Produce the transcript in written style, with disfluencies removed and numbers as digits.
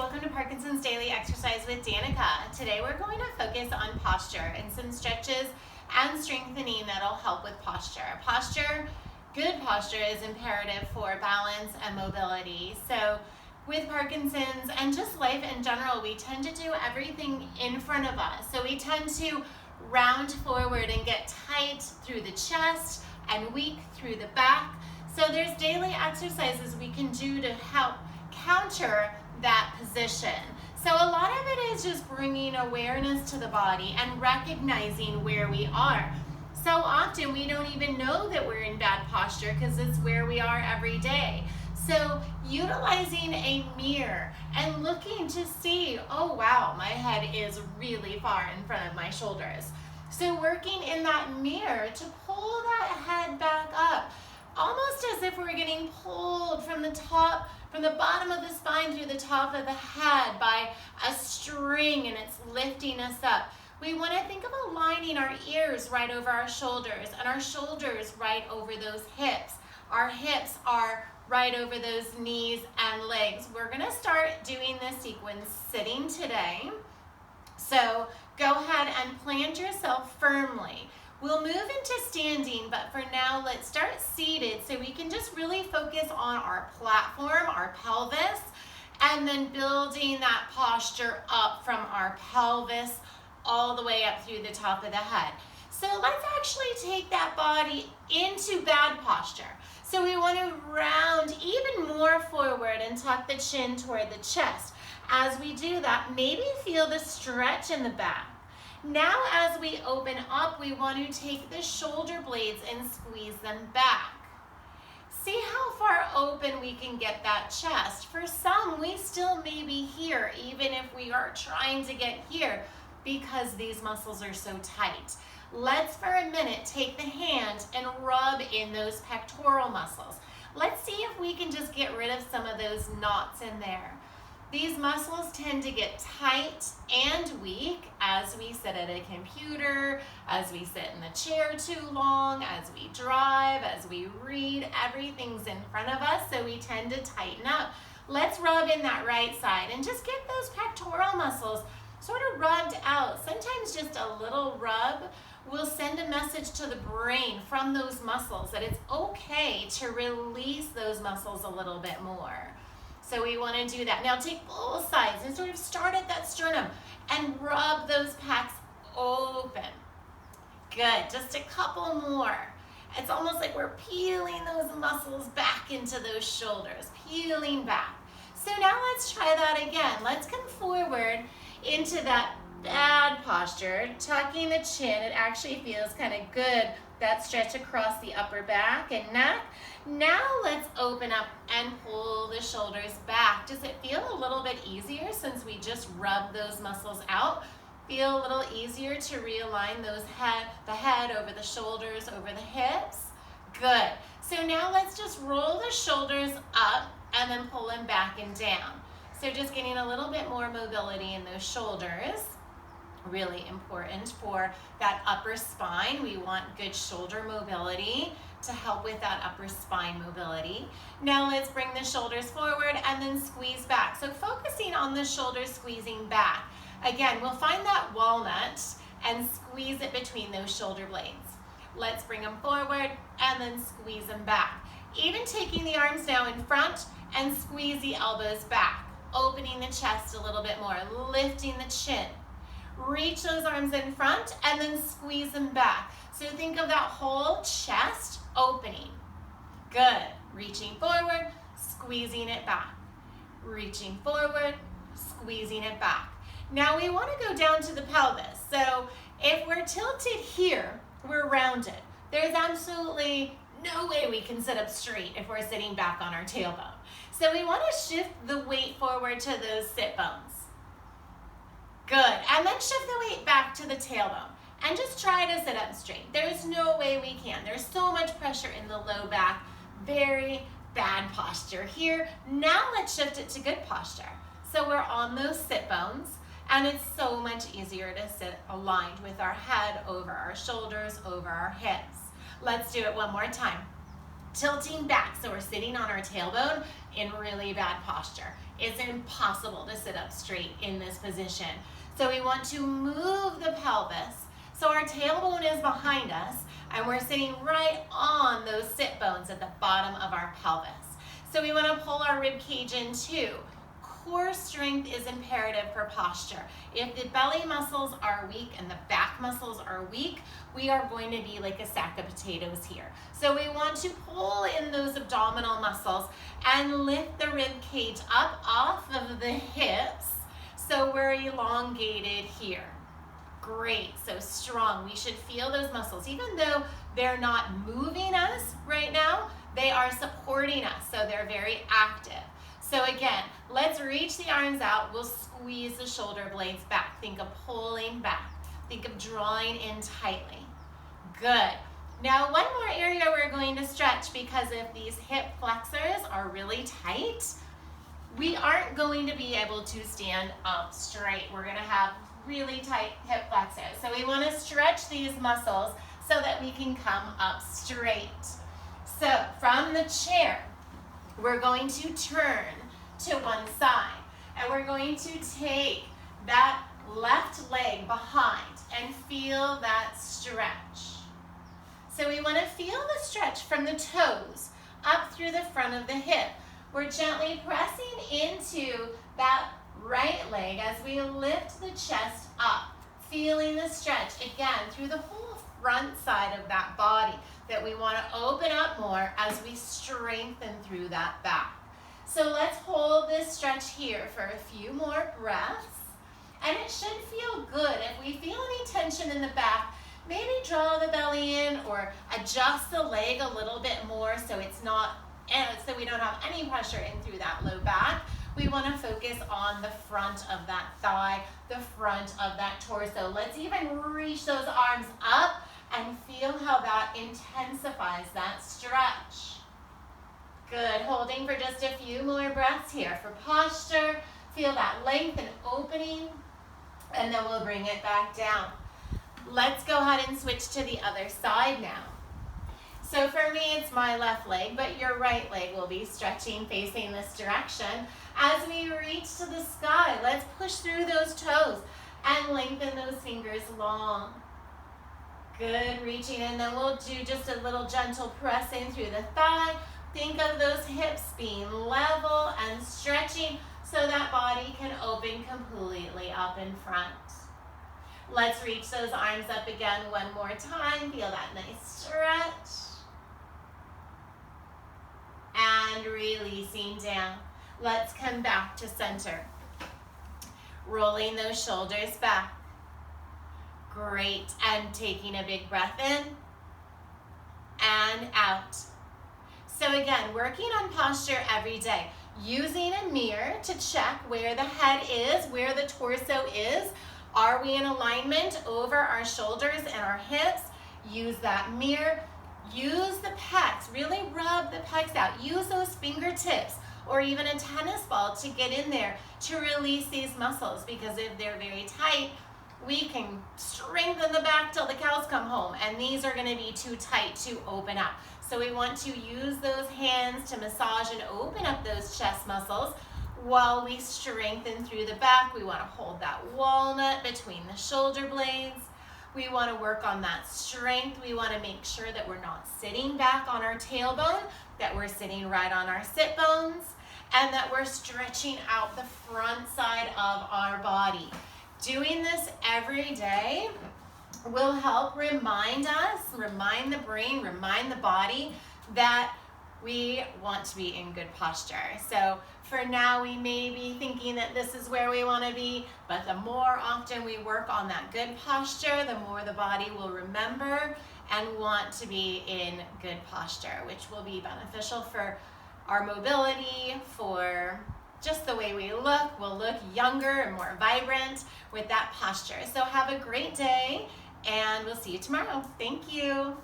welcome to Parkinson's Daily Exercise with Danica. Today we're going to focus on posture and some stretches and strengthening that'll help with posture. Good posture is imperative for balance and mobility. So with Parkinson's and just life in general, we tend to do everything in front of us. So we tend to round forward and get tight through the chest and weak through the back. So there's daily exercises we can do to help counter that position. So a lot of it is just bringing awareness to the body and recognizing where we are. So often we don't even know that we're in bad posture because it's where we are every day. So utilizing a mirror and looking to see, oh wow, my head is really far in front of my shoulders. So working in that mirror to pull that head back up, almost as if we're getting pulled from the bottom of the spine through the top of the head by a string, and it's lifting us up. We want to think of aligning our ears right over our shoulders and our shoulders right over those hips. Our hips are right over those knees and legs. We're going to start doing this sequence sitting today. So go ahead and plant yourself firmly. We'll move into standing, but for now, let's start seated so we can just really focus on our platform, our pelvis, and then building that posture up from our pelvis all the way up through the top of the head. So let's actually take that body into bad posture. So we want to round even more forward and tuck the chin toward the chest. As we do that, maybe feel the stretch in the back. Now as we open up, we want to take the shoulder blades and squeeze them back. See how far open we can get that chest. For some, we still may be here, even if we are trying to get here, because these muscles are so tight. Let's for a minute take the hand and rub in those pectoral muscles. Let's see if we can just get rid of some of those knots in there. These muscles tend to get tight and weak as we sit at a computer, as we sit in the chair too long, as we drive, as we read. Everything's in front of us, so we tend to tighten up. Let's rub in that right side and just get those pectoral muscles sort of rubbed out. Sometimes just a little rub will send a message to the brain from those muscles that it's okay to release those muscles a little bit more. So we want to do that. Now take both sides and sort of start at that sternum and rub those pecs open. Good, just a couple more. It's almost like we're peeling those muscles back into those shoulders, peeling back. So now let's try that again. Let's come forward into that bad posture, tucking the chin. It actually feels kind of good, that stretch across the upper back and neck. Now let's open up and pull the shoulders back. Does it feel a little bit easier since we just rubbed those muscles out? Feel a little easier to realign the head over the shoulders, over the hips? Good. So now let's just roll the shoulders up and then pull them back and down. So just getting a little bit more mobility in those shoulders. Really important for that upper spine. We want good shoulder mobility to help with that upper spine mobility. Now let's bring the shoulders forward and then squeeze back. So focusing on the shoulders squeezing back. Again, we'll find that walnut and squeeze it between those shoulder blades. Let's bring them forward and then squeeze them back. Even taking the arms now in front and squeeze the elbows back. Opening the chest a little bit more, lifting the chin. Reach those arms in front and then squeeze them back. So think of that whole chest opening. Good. Reaching forward, squeezing it back. Reaching forward, squeezing it back. Now we want to go down to the pelvis. So if we're tilted here, we're rounded. There's absolutely no way we can sit up straight if we're sitting back on our tailbone. So we want to shift the weight forward to those sit bones. Good, and then shift the weight back to the tailbone and just try to sit up straight. There's no way we can. There's so much pressure in the low back. Very bad posture here. Now let's shift it to good posture. So we're on those sit bones and it's so much easier to sit aligned with our head over our shoulders, over our hips. Let's do it one more time. Tilting back, so we're sitting on our tailbone, in really bad posture. It's impossible to sit up straight in this position. So we want to move the pelvis. So our tailbone is behind us, and we're sitting right on those sit bones at the bottom of our pelvis. So we want to pull our rib cage in too. Core strength is imperative for posture. If the belly muscles are weak and the back muscles are weak, we are going to be like a sack of potatoes here. So we want to pull in those abdominal muscles and lift the rib cage up off of the hips so we're elongated here. Great, so strong. We should feel those muscles. Even though they're not moving us right now, they are supporting us, so they're very active. So again, let's reach the arms out. We'll squeeze the shoulder blades back. Think of pulling back. Think of drawing in tightly. Good. Now one more area we're going to stretch, because if these hip flexors are really tight, we aren't going to be able to stand up straight. We're going to have really tight hip flexors. So we want to stretch these muscles so that we can come up straight. So from the chair, we're going to turn to one side, and we're going to take that left leg behind and feel that stretch. So we want to feel the stretch from the toes up through the front of the hip. We're gently pressing into that right leg as we lift the chest up, feeling the stretch again through the whole front side of that body, that we want to open up more as we strengthen through that back. So let's hold this stretch here for a few more breaths. And it should feel good. If we feel any tension in the back, maybe draw the belly in or adjust the leg a little bit more so it's not, so we don't have any pressure in through that low back. We want to focus on the front of that thigh, the front of that torso. Let's even reach those arms up and feel how that intensifies that stretch. Good, holding for just a few more breaths here for posture. Feel that length and opening, and then we'll bring it back down. Let's go ahead and switch to the other side now. So for me, it's my left leg, but your right leg will be stretching facing this direction. As we reach to the sky, let's push through those toes and lengthen those fingers long. Good, reaching in, then we'll do just a little gentle press in through the thigh. Think of those hips being level and stretching so that body can open completely up in front. Let's reach those arms up again one more time. Feel that nice stretch. And releasing down. Let's come back to center. Rolling those shoulders back. Great, and taking a big breath in and out. So again, working on posture every day, using a mirror to check where the head is, where the torso is. Are we in alignment over our shoulders and our hips? Use that mirror. Use the pecs, really rub the pecs out. Use those fingertips or even a tennis ball to get in there to release these muscles, because if they're very tight, we can strengthen the back till the cows come home, and these are going to be too tight to open up. So we want to use those hands to massage and open up those chest muscles while we strengthen through the back. We want to hold that walnut between the shoulder blades. We want to work on that strength. We want to make sure that we're not sitting back on our tailbone, that we're sitting right on our sit bones, and that we're stretching out the front side of our body. Doing this every day will help remind us, remind the brain, remind the body that we want to be in good posture. So for now, we may be thinking that this is where we want to be, but the more often we work on that good posture, the more the body will remember and want to be in good posture, which will be beneficial for our mobility, for just the way we look. We'll look younger and more vibrant with that posture. So have a great day, and we'll see you tomorrow. Thank you.